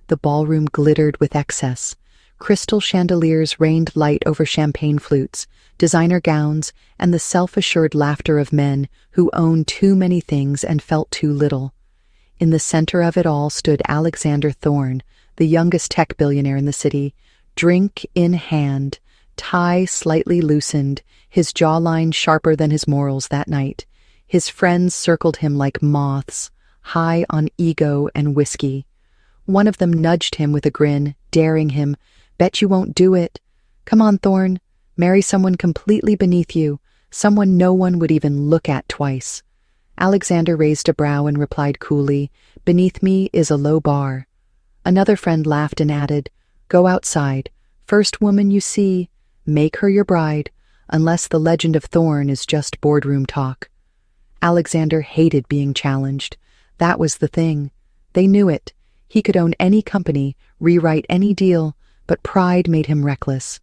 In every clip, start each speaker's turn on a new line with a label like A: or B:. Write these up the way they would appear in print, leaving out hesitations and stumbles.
A: The ballroom glittered with excess. Crystal chandeliers rained light over champagne flutes, designer gowns, and the self-assured laughter of men who owned too many things and felt too little. In the center of it all stood Alexander Thorne, the youngest tech billionaire in the city, drink in hand, tie slightly loosened, his jawline sharper than his morals that night. His friends circled him like moths, high on ego and whiskey. One of them nudged him with a grin, daring him, "Bet you won't do it. Come on, Thorne. Marry someone completely beneath you, someone no one would even look at twice." Alexander raised a brow and replied coolly, "Beneath me is a low bar." Another friend laughed and added, "Go outside. First woman you see, make her your bride, unless the legend of Thorne is just boardroom talk." Alexander hated being challenged. That was the thing. They knew it. He could own any company, rewrite any deal, but pride made him reckless.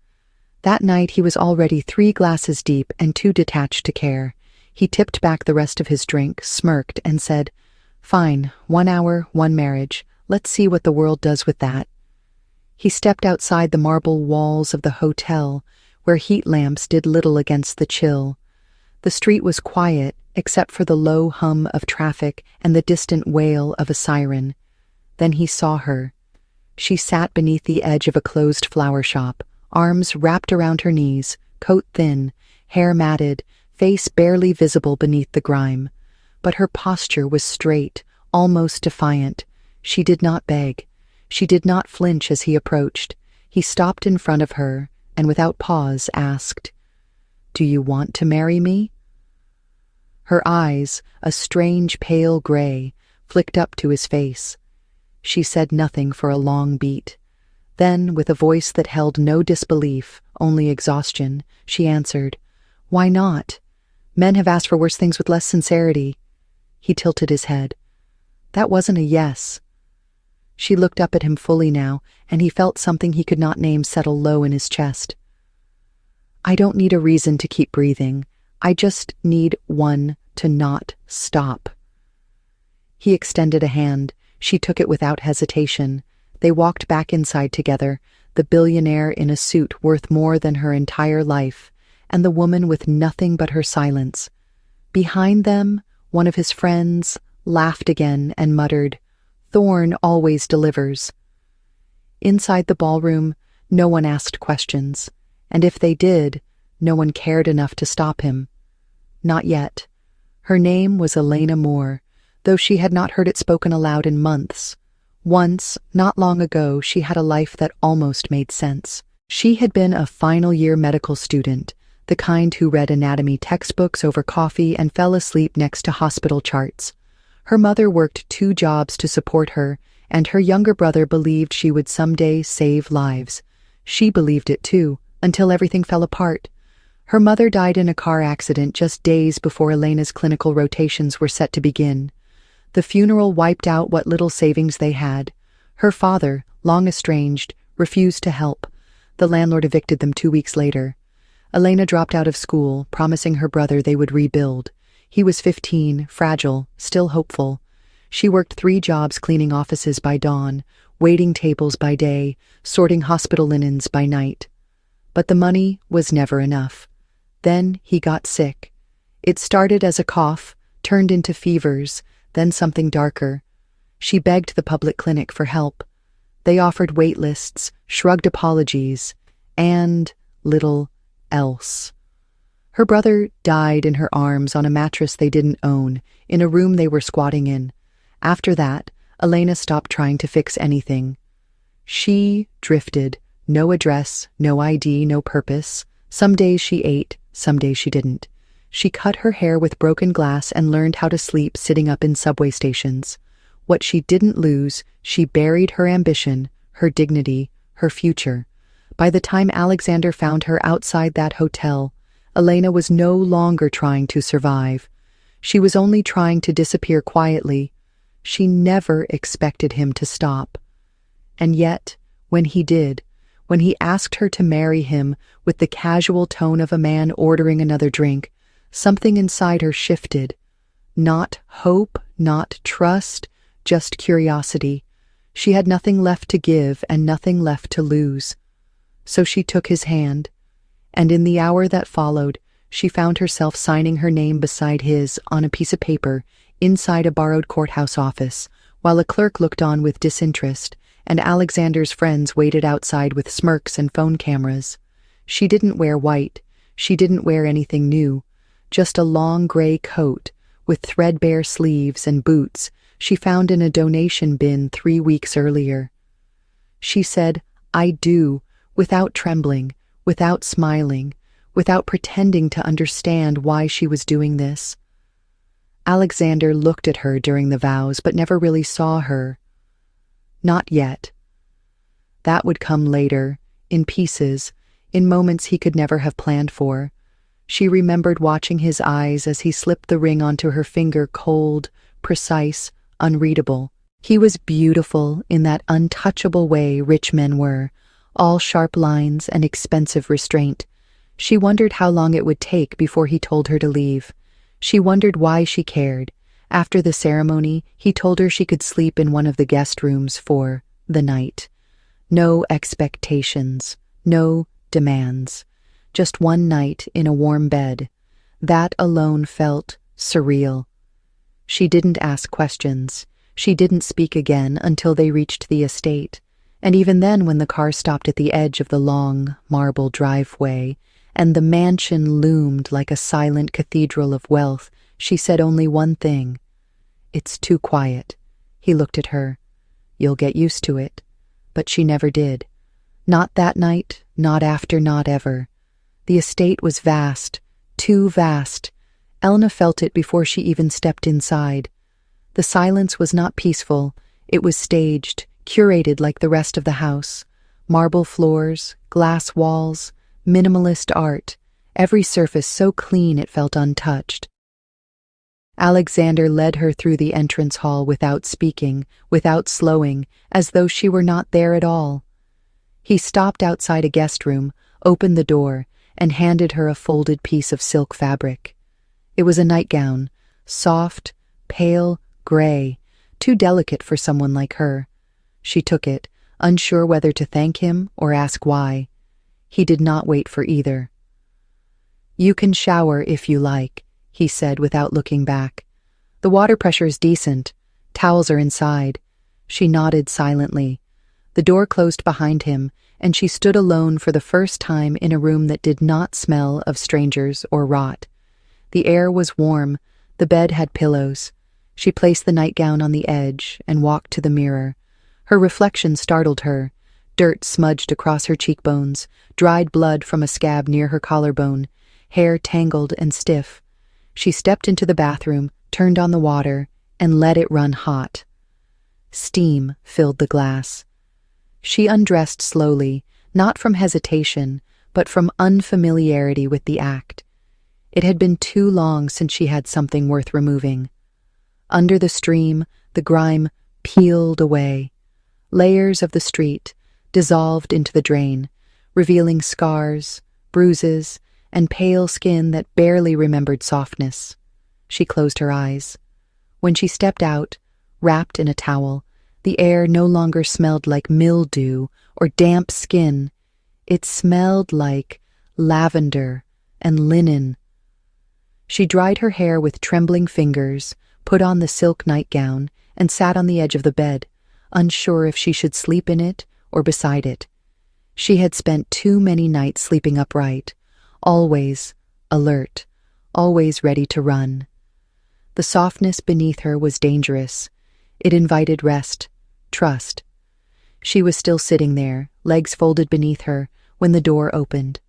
A: That night he was already 3 glasses deep and too detached to care. He tipped back the rest of his drink, smirked, and said, "Fine, 1 hour, 1 marriage. Let's see what the world does with that." He stepped outside the marble walls of the hotel, where heat lamps did little against the chill. The street was quiet, except for the low hum of traffic and the distant wail of a siren. Then he saw her. She sat beneath the edge of a closed flower shop, arms wrapped around her knees, coat thin, hair matted, face barely visible beneath the grime. But her posture was straight, almost defiant. She did not beg. She did not flinch as he approached. He stopped in front of her and without pause asked, "Do you want to marry me?" Her eyes, a strange pale gray, flicked up to his face. She said nothing for a long beat. Then, with a voice that held no disbelief, only exhaustion, she answered, "Why not? Men have asked for worse things with less sincerity." He tilted his head. That wasn't a yes. She looked up at him fully now, and he felt something he could not name settle low in his chest. "I don't need a reason to keep breathing. I just need one to not stop." He extended a hand. She took it without hesitation. They walked back inside together, the billionaire in a suit worth more than her entire life, and the woman with nothing but her silence. Behind them, one of his friends laughed again and muttered, "Thorne always delivers." Inside the ballroom, no one asked questions, and if they did, no one cared enough to stop him. Not yet. Her name was Elena Moore, though she had not heard it spoken aloud in months. Once, not long ago, she had a life that almost made sense. She had been a final-year medical student, the kind who read anatomy textbooks over coffee and fell asleep next to hospital charts. Her mother worked 2 jobs to support her, and her younger brother believed she would someday save lives. She believed it too, until everything fell apart. Her mother died in a car accident just days before Elena's clinical rotations were set to begin. The funeral wiped out what little savings they had. Her father, long estranged, refused to help. The landlord evicted them 2 weeks later. Elena dropped out of school, promising her brother they would rebuild. He was 15, fragile, still hopeful. She worked 3 jobs cleaning offices by dawn, waiting tables by day, sorting hospital linens by night. But the money was never enough. Then he got sick. It started as a cough, turned into fevers, then something darker. She begged the public clinic for help. They offered wait lists, shrugged apologies, and little else. Her brother died in her arms on a mattress they didn't own, in a room they were squatting in. After that, Elena stopped trying to fix anything. She drifted, no address, no ID, no purpose. Some days she ate, some days she didn't. She cut her hair with broken glass and learned how to sleep sitting up in subway stations. What she didn't lose, she buried her ambition, her dignity, her future. By the time Alexander found her outside that hotel, Elena was no longer trying to survive. She was only trying to disappear quietly. She never expected him to stop. And yet, when he did, when he asked her to marry him with the casual tone of a man ordering another drink, something inside her shifted. Not hope, not trust, just curiosity. She had nothing left to give and nothing left to lose. So she took his hand, and in the hour that followed, she found herself signing her name beside his on a piece of paper inside a borrowed courthouse office, while a clerk looked on with disinterest, and Alexander's friends waited outside with smirks and phone cameras. She didn't wear white. She didn't wear anything new. Just a long gray coat with threadbare sleeves and boots she found in a donation bin 3 weeks earlier. She said, "I do," without trembling, without smiling, without pretending to understand why she was doing this. Alexander looked at her during the vows, but never really saw her. Not yet. That would come later, in pieces, in moments he could never have planned for. She remembered watching his eyes as he slipped the ring onto her finger, cold, precise, unreadable. He was beautiful in that untouchable way rich men were, all sharp lines and expensive restraint. She wondered how long it would take before he told her to leave. She wondered why she cared. After the ceremony, he told her she could sleep in one of the guest rooms for the night. No expectations, no demands. Just one night in a warm bed. That alone felt surreal. She didn't ask questions. She didn't speak again until they reached the estate. And even then, when the car stopped at the edge of the long marble driveway, and the mansion loomed like a silent cathedral of wealth, she said only one thing. "It's too quiet." He looked at her. "You'll get used to it." But she never did. Not that night, not after, not ever. The estate was vast, too vast. Elna felt it before she even stepped inside. The silence was not peaceful. It was staged, curated like the rest of the house. Marble floors, glass walls, minimalist art, every surface so clean it felt untouched. Alexander led her through the entrance hall without speaking, without slowing, as though she were not there at all. He stopped outside a guest room, opened the door, and handed her a folded piece of silk fabric. It was a nightgown, soft, pale, gray, too delicate for someone like her. She took it, unsure whether to thank him or ask why. He did not wait for either. "You can shower if you like," he said without looking back. "The water pressure is decent. Towels are inside." She nodded silently. The door closed behind him, and she stood alone for the first time in a room that did not smell of strangers or rot. The air was warm. The bed had pillows. She placed the nightgown on the edge and walked to the mirror. Her reflection startled her. Dirt smudged across her cheekbones, dried blood from a scab near her collarbone, hair tangled and stiff. She stepped into the bathroom, turned on the water, and let it run hot. Steam filled the glass. She undressed slowly, not from hesitation, but from unfamiliarity with the act. It had been too long since she had something worth removing. Under the stream, the grime peeled away. Layers of the street dissolved into the drain, revealing scars, bruises, and pale skin that barely remembered softness. She closed her eyes. When she stepped out, wrapped in a towel, the air no longer smelled like mildew or damp skin. It smelled like lavender and linen. She dried her hair with trembling fingers, put on the silk nightgown, and sat on the edge of the bed, unsure if she should sleep in it or beside it. She had spent too many nights sleeping upright, always alert, always ready to run. The softness beneath her was dangerous. It invited rest, trust. She was still sitting there, legs folded beneath her, when the door opened.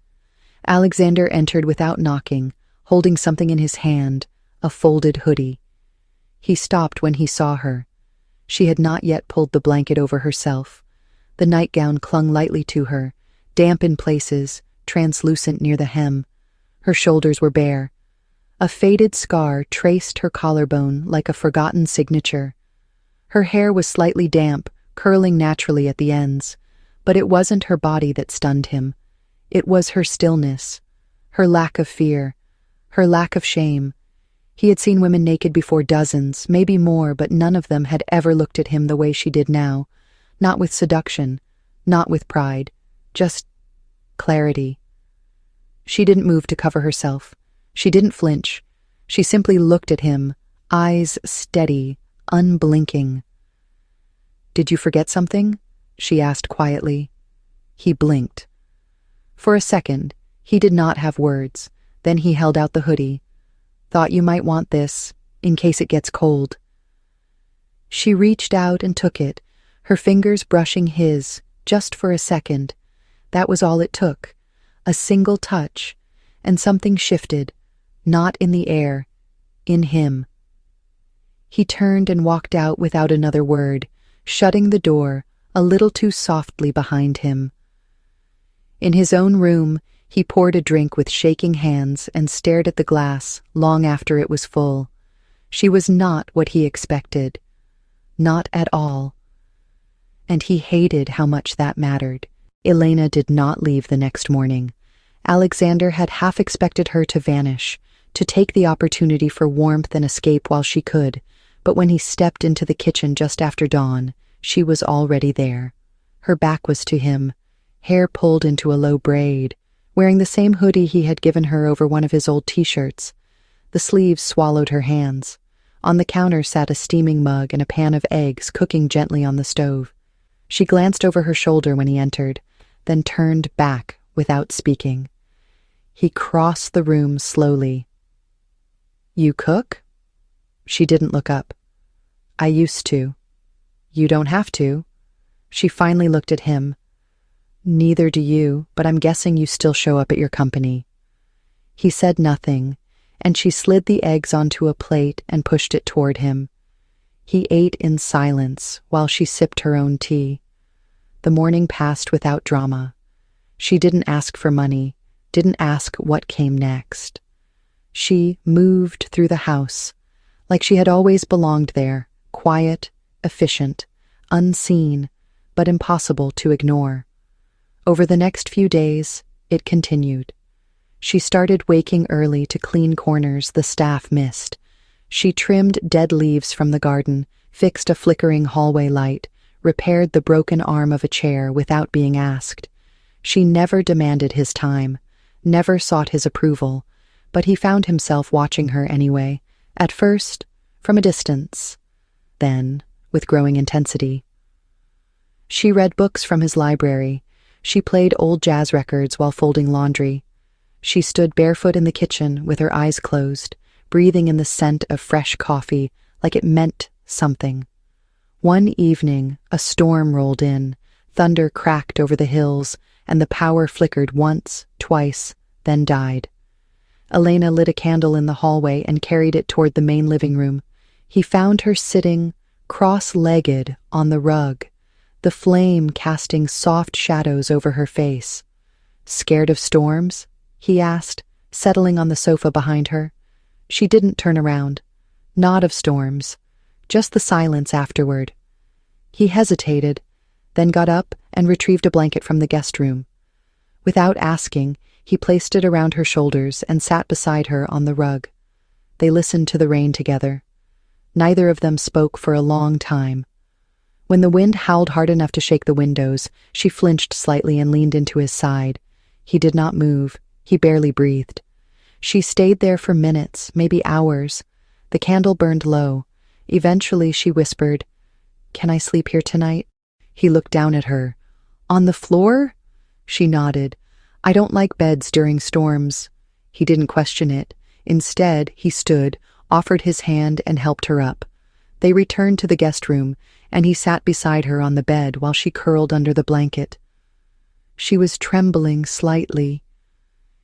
A: Alexander entered without knocking, holding something in his hand, a folded hoodie. He stopped when he saw her. She had not yet pulled the blanket over herself. The nightgown clung lightly to her, damp in places, translucent near the hem. Her shoulders were bare. A faded scar traced her collarbone like a forgotten signature. Her hair was slightly damp, curling naturally at the ends, but it wasn't her body that stunned him. It was her stillness, her lack of fear, her lack of shame. He had seen women naked before, dozens, maybe more, but none of them had ever looked at him the way she did now. Not with seduction, not with pride, just clarity. She didn't move to cover herself. She didn't flinch. She simply looked at him, eyes steady, unblinking. "Did you forget something?" she asked quietly. He blinked. For a second, he did not have words. Then he held out the hoodie. "Thought you might want this, in case it gets cold." She reached out and took it, her fingers brushing his, just for a second. That was all it took. A single touch, and something shifted, not in the air, in him. He turned and walked out without another word, shutting the door a little too softly behind him. In his own room, he poured a drink with shaking hands and stared at the glass long after it was full. She was not what he expected. Not at all. And he hated how much that mattered. Elena did not leave the next morning. Alexander had half expected her to vanish, to take the opportunity for warmth and escape while she could, but when he stepped into the kitchen just after dawn, she was already there. Her back was to him, hair pulled into a low braid, wearing the same hoodie he had given her over one of his old t-shirts. The sleeves swallowed her hands. On the counter sat a steaming mug and a pan of eggs cooking gently on the stove. She glanced over her shoulder when he entered, then turned back without speaking. He crossed the room slowly. "You cook?" She didn't look up. "I used to." "You don't have to." She finally looked at him. "Neither do you, but I'm guessing you still show up at your company." He said nothing, and she slid the eggs onto a plate and pushed it toward him. He ate in silence while she sipped her own tea. The morning passed without drama. She didn't ask for money, didn't ask what came next. She moved through the house, like she had always belonged there, quiet, efficient, unseen, but impossible to ignore. Over the next few days, it continued. She started waking early to clean corners the staff missed. She trimmed dead leaves from the garden, fixed a flickering hallway light, repaired the broken arm of a chair without being asked. She never demanded his time, never sought his approval, but he found himself watching her anyway, at first, from a distance, then, with growing intensity. She read books from his library. She played old jazz records while folding laundry. She stood barefoot in the kitchen with her eyes closed, breathing in the scent of fresh coffee like it meant something. One evening, a storm rolled in, thunder cracked over the hills, and the power flickered once, twice, then died. Elena lit a candle in the hallway and carried it toward the main living room. He found her sitting, cross-legged, on the rug, the flame casting soft shadows over her face. "Scared of storms?" he asked, settling on the sofa behind her. She didn't turn around. Not of storms, just the silence afterward. He hesitated, then got up and retrieved a blanket from the guest room. Without asking, he placed it around her shoulders and sat beside her on the rug. They listened to the rain together. Neither of them spoke for a long time. When the wind howled hard enough to shake the windows, she flinched slightly and leaned into his side. He did not move. He barely breathed. She stayed there for minutes, maybe hours. The candle burned low. Eventually she whispered, "Can I sleep here tonight?" He looked down at her. "On the floor?" She nodded. "I don't like beds during storms." He didn't question it. Instead, he stood, offered his hand, and helped her up. They returned to the guest room, and he sat beside her on the bed while she curled under the blanket. She was trembling slightly.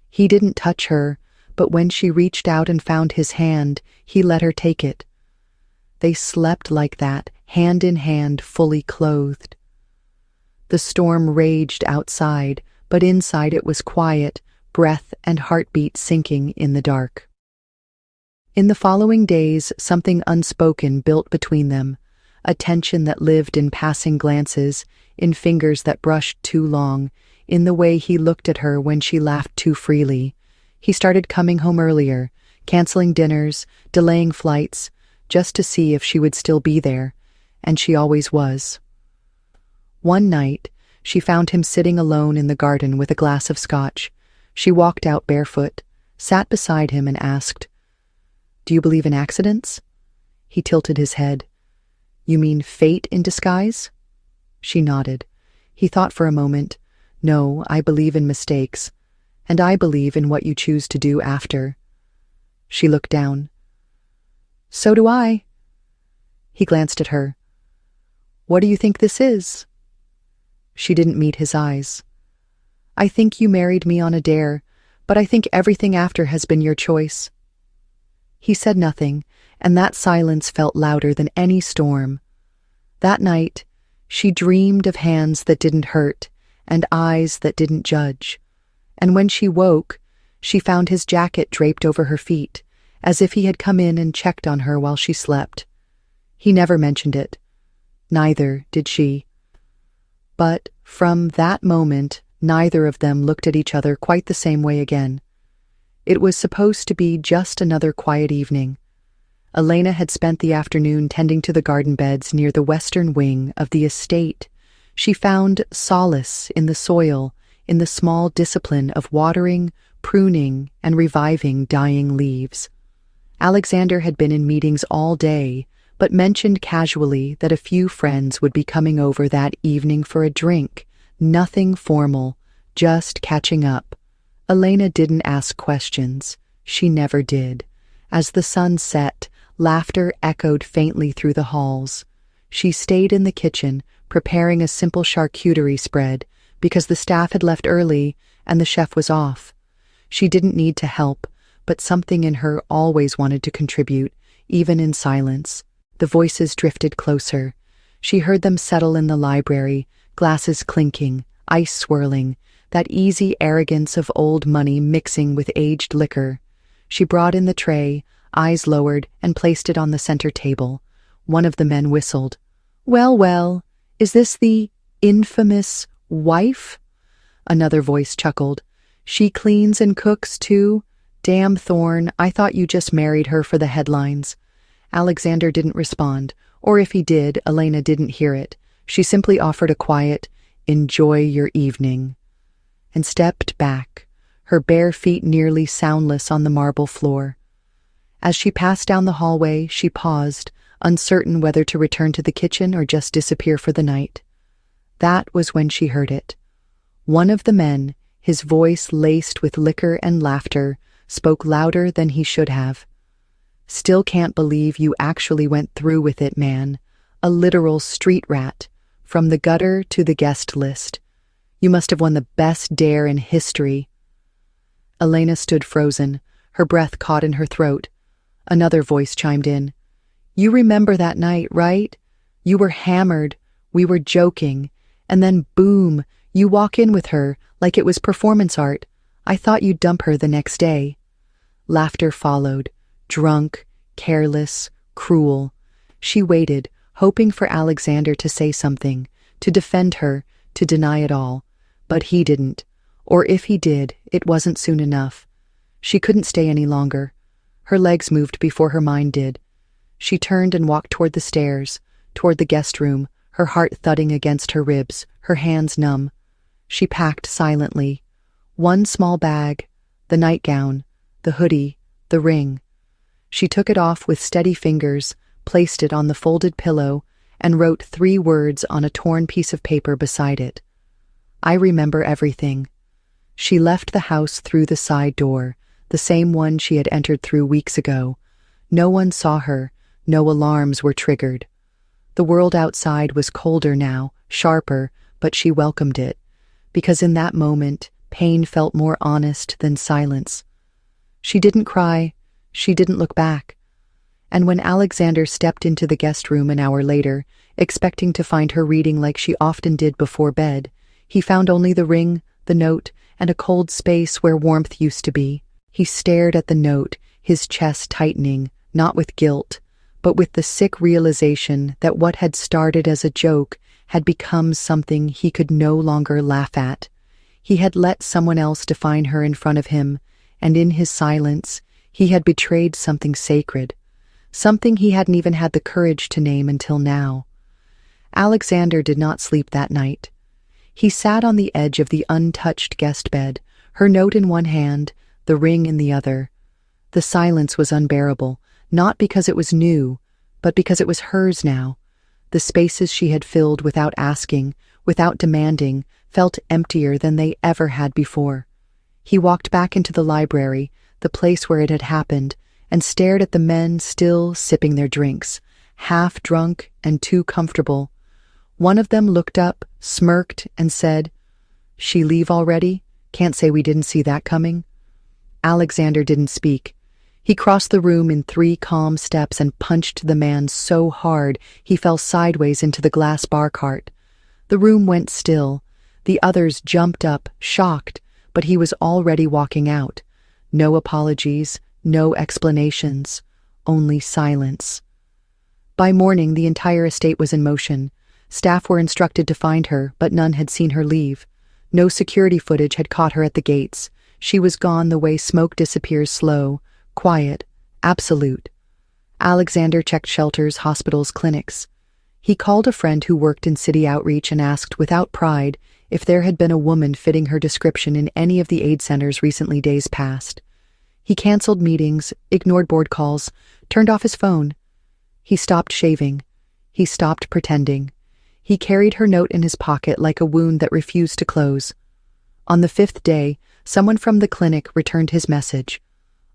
A: He didn't touch her, but when she reached out and found his hand, he let her take it. They slept like that, hand in hand, fully clothed. The storm raged outside, but inside it was quiet, breath and heartbeat sinking in the dark. In the following days, something unspoken built between them, a tension that lived in passing glances, in fingers that brushed too long, in the way he looked at her when she laughed too freely. He started coming home earlier, canceling dinners, delaying flights, just to see if she would still be there, and she always was. One night, she found him sitting alone in the garden with a glass of scotch. She walked out barefoot, sat beside him and asked, "Do you believe in accidents?" He tilted his head. "You mean fate in disguise?" She nodded. He thought for a moment. "No, I believe in mistakes. And I believe in what you choose to do after." She looked down. "So do I." He glanced at her. "What do you think this is?" She didn't meet his eyes. "I think you married me on a dare, but I think everything after has been your choice." He said nothing, and that silence felt louder than any storm. That night, she dreamed of hands that didn't hurt and eyes that didn't judge. And when she woke, she found his jacket draped over her feet, as if he had come in and checked on her while she slept. He never mentioned it. Neither did she. But from that moment, neither of them looked at each other quite the same way again. It was supposed to be just another quiet evening. Elena had spent the afternoon tending to the garden beds near the western wing of the estate. She found solace in the soil, in the small discipline of watering, pruning, and reviving dying leaves. Alexander had been in meetings all day, but mentioned casually that a few friends would be coming over that evening for a drink. Nothing formal, just catching up. Elena didn't ask questions. She never did. As the sun set, laughter echoed faintly through the halls. She stayed in the kitchen, preparing a simple charcuterie spread, because the staff had left early and the chef was off. She didn't need to help, but something in her always wanted to contribute, even in silence. The voices drifted closer. She heard them settle in the library, glasses clinking, ice swirling, that easy arrogance of old money mixing with aged liquor. She brought in the tray, eyes lowered, and placed it on the center table. One of the men whistled. "Well, well, is this the infamous wife?" Another voice chuckled. "She cleans and cooks, too? Damn Thorne, I thought you just married her for the headlines." Alexander didn't respond, or if he did, Elena didn't hear it. She simply offered a quiet, "Enjoy your evening," and stepped back, her bare feet nearly soundless on the marble floor. As she passed down the hallway, she paused, uncertain whether to return to the kitchen or just disappear for the night. That was when she heard it. One of the men, his voice laced with liquor and laughter, spoke louder than he should have. "Still can't believe you actually went through with it, man. A literal street rat, from the gutter to the guest list. You must have won the best dare in history." Elena stood frozen, her breath caught in her throat. Another voice chimed in. "You remember that night, right? You were hammered, we were joking, and then boom, you walk in with her like it was performance art. I thought you'd dump her the next day." Laughter followed, drunk, careless, cruel. She waited, hoping for Alexander to say something, to defend her, to deny it all. But he didn't. Or if he did, it wasn't soon enough. She couldn't stay any longer. Her legs moved before her mind did. She turned and walked toward the stairs, toward the guest room, her heart thudding against her ribs, her hands numb. She packed silently. One small bag, the nightgown, the hoodie, the ring. She took it off with steady fingers, placed it on the folded pillow, and wrote 3 words on a torn piece of paper beside it. "I remember everything." She left the house through the side door, the same one she had entered through weeks ago. No one saw her, no alarms were triggered. The world outside was colder now, sharper, but she welcomed it, because in that moment, pain felt more honest than silence. She didn't cry, she didn't look back. And when Alexander stepped into the guest room an hour later, expecting to find her reading like she often did before bed, he found only the ring, the note, and a cold space where warmth used to be. He stared at the note, his chest tightening, not with guilt, but with the sick realization that what had started as a joke had become something he could no longer laugh at. He had let someone else define her in front of him, and in his silence, he had betrayed something sacred, something he hadn't even had the courage to name until now. Alexander did not sleep that night. He sat on the edge of the untouched guest bed, her note in one hand, the ring in the other. The silence was unbearable, not because it was new, but because it was hers now. The spaces she had filled without asking, without demanding, felt emptier than they ever had before. He walked back into the library, the place where it had happened, and stared at the men still sipping their drinks, half drunk and too comfortable. One of them looked up, smirked, and said, "She leave already? Can't say we didn't see that coming." Alexander didn't speak. He crossed the room in 3 calm steps and punched the man so hard he fell sideways into the glass bar cart. The room went still. The others jumped up, shocked, but he was already walking out. No apologies, no explanations, only silence. By morning, the entire estate was in motion. Staff were instructed to find her, but none had seen her leave. No security footage had caught her at the gates. She was gone the way smoke disappears slow, quiet, absolute. Alexander checked shelters, hospitals, clinics. He called a friend who worked in city outreach and asked, without pride, if there had been a woman fitting her description in any of the aid centers recently days past. He canceled meetings, ignored board calls, turned off his phone. He stopped shaving. He stopped pretending. He carried her note in his pocket like a wound that refused to close. On the 5th day, someone from the clinic returned his message.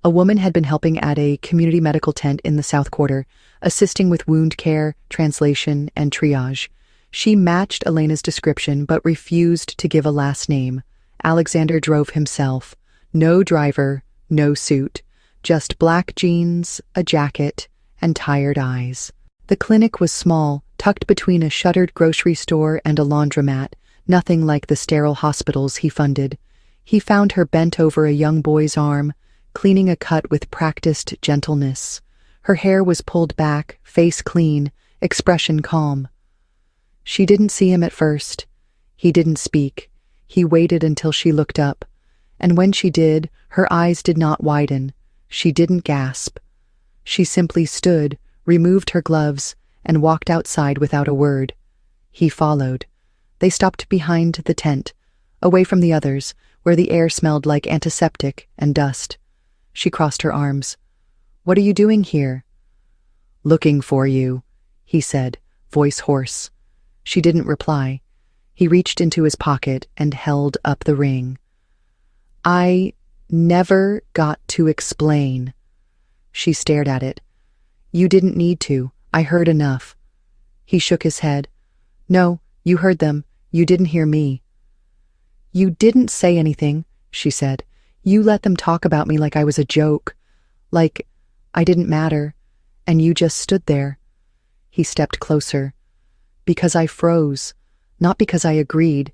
A: A woman had been helping at a community medical tent in the South Quarter, assisting with wound care, translation, and triage. She matched Elena's description but refused to give a last name. Alexander drove himself. No driver, no suit. Just black jeans, a jacket, and tired eyes. The clinic was small, tucked between a shuttered grocery store and a laundromat, nothing like the sterile hospitals he funded. He found her bent over a young boy's arm, cleaning a cut with practiced gentleness. Her hair was pulled back, face clean, expression calm. She didn't see him at first. He didn't speak. He waited until she looked up. And when she did, her eyes did not widen. She didn't gasp. She simply stood, removed her gloves, and walked outside without a word. He followed. They stopped behind the tent, away from the others, where the air smelled like antiseptic and dust. She crossed her arms. "What are you doing here?" "Looking for you," he said, voice hoarse. She didn't reply. He reached into his pocket and held up the ring. "I never got to explain." She stared at it. "You didn't need to. I heard enough." He shook his head. "No, you heard them. You didn't hear me." "You didn't say anything," she said. "You let them talk about me like I was a joke. Like I didn't matter. And you just stood there." He stepped closer. "Because I froze. Not because I agreed.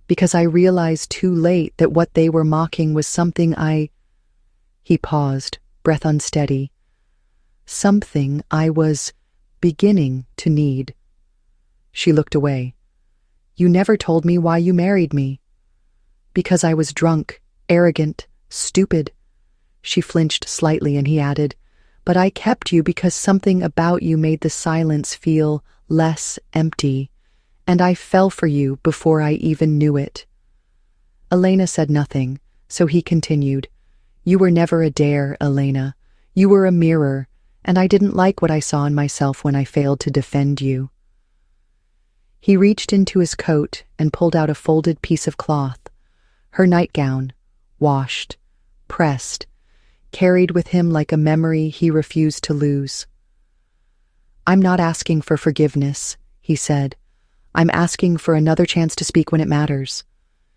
A: Because I realized too late that what they were mocking was something I—" He paused, breath unsteady. "Something I was beginning to need." She looked away. "You never told me why you married me." "Because I was drunk, arrogant, stupid." She flinched slightly and he added, "But I kept you because something about you made the silence feel less empty, and I fell for you before I even knew it." Elena said nothing, so he continued, "You were never a dare, Elena. You were a mirror, and I didn't like what I saw in myself when I failed to defend you." He reached into his coat and pulled out a folded piece of cloth. Her nightgown, washed, pressed, carried with him like a memory he refused to lose. "I'm not asking for forgiveness," he said. "I'm asking for another chance to speak when it matters."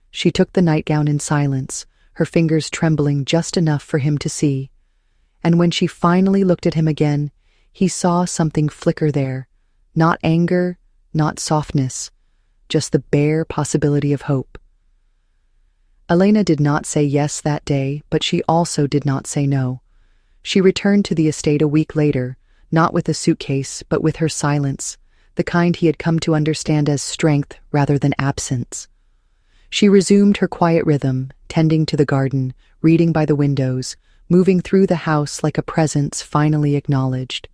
A: She took the nightgown in silence, her fingers trembling just enough for him to see. And when she finally looked at him again, he saw something flicker there. Not anger, not softness, just the bare possibility of hope. Elena did not say yes that day, but she also did not say no. She returned to the estate a week later, not with a suitcase, but with her silence, the kind he had come to understand as strength rather than absence. She resumed her quiet rhythm, tending to the garden, reading by the windows, moving through the house like a presence finally acknowledged.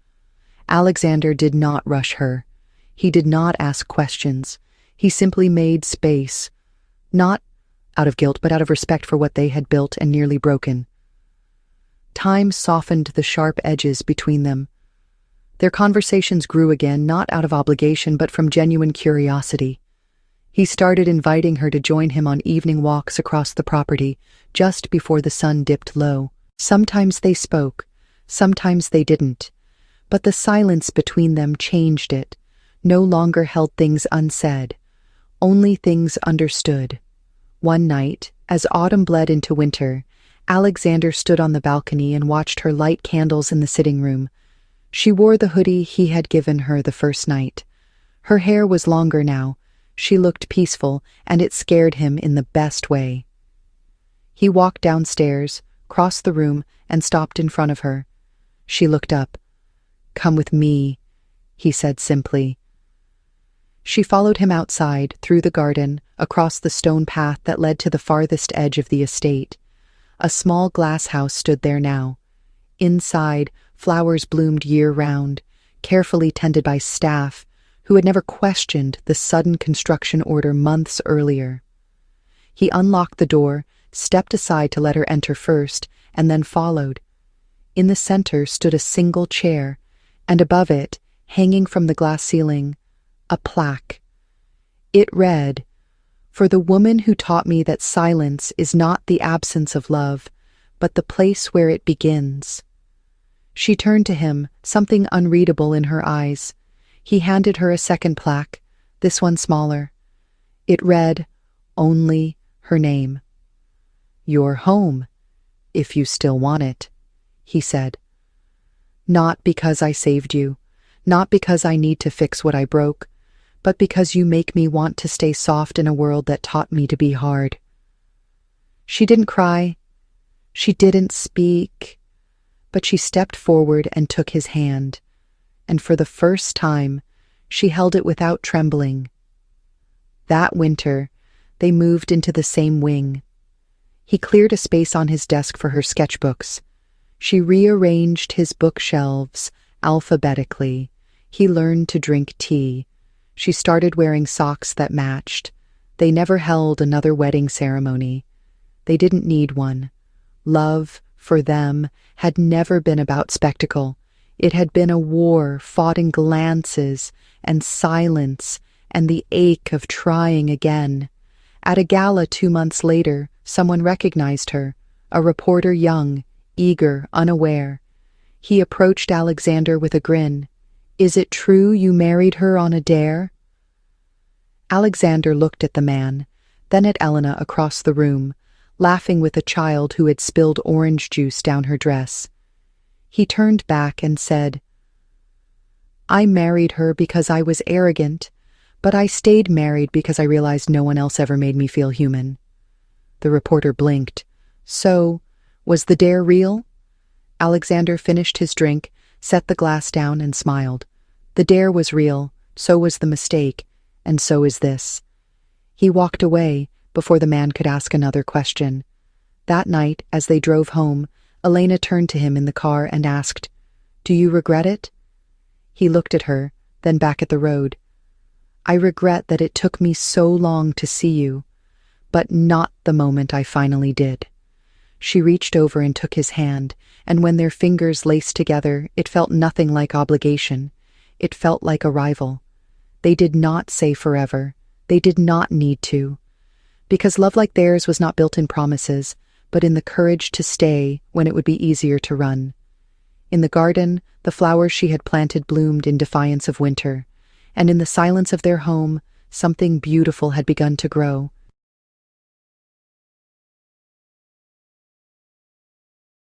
A: Alexander did not rush her. He did not ask questions. He simply made space, not out of guilt, but out of respect for what they had built and nearly broken. Time softened the sharp edges between them. Their conversations grew again, not out of obligation, but from genuine curiosity. He started inviting her to join him on evening walks across the property, just before the sun dipped low. Sometimes they spoke, sometimes they didn't, but the silence between them changed it, no longer held things unsaid, only things understood. One night, as autumn bled into winter, Alexander stood on the balcony and watched her light candles in the sitting room. She wore the hoodie he had given her the first night. Her hair was longer now. She looked peaceful, and it scared him in the best way. He walked downstairs, crossed the room, and stopped in front of her. She looked up. "Come with me," he said simply. She followed him outside, through the garden, across the stone path that led to the farthest edge of the estate. A small glass house stood there now. Inside, flowers bloomed year-round, carefully tended by staff who had never questioned the sudden construction order months earlier. He unlocked the door, stepped aside to let her enter first, and then followed. In the center stood a single chair, and above it, hanging from the glass ceiling, a plaque. It read, "For the woman who taught me that silence is not the absence of love, but the place where it begins." She turned to him, something unreadable in her eyes. He handed her a second plaque, this one smaller. It read, only her name. "Your home, if you still want it," he said. "Not because I saved you, not because I need to fix what I broke, but because you make me want to stay soft in a world that taught me to be hard." She didn't cry. She didn't speak. But she stepped forward and took his hand, and for the first time, she held it without trembling. That winter, they moved into the same wing. He cleared a space on his desk for her sketchbooks. She rearranged his bookshelves alphabetically. He learned to drink tea. She started wearing socks that matched. They never held another wedding ceremony. They didn't need one. Love, for them, had never been about spectacle. It had been a war fought in glances and silence and the ache of trying again. At a gala 2 months later, someone recognized her, a reporter, young, eager, unaware. He approached Alexander with a grin. "Is it true you married her on a dare?" Alexander looked at the man, then at Elena across the room, laughing with a child who had spilled orange juice down her dress. He turned back and said, "I married her because I was arrogant, but I stayed married because I realized no one else ever made me feel human." The reporter blinked. "So, was the dare real?" Alexander finished his drink, set the glass down, and smiled. "The dare was real, so was the mistake, and so is this." He walked away before the man could ask another question. That night, as they drove home, Elena turned to him in the car and asked, "Do you regret it?" He looked at her, then back at the road. "I regret that it took me so long to see you, but not the moment I finally did." She reached over and took his hand, and when their fingers laced together, it felt nothing like obligation. It felt like arrival. They did not say forever. They did not need to. Because love like theirs was not built in promises, but in the courage to stay when it would be easier to run. In the garden, the flowers she had planted bloomed in defiance of winter, and in the silence of their home, something beautiful had begun to grow,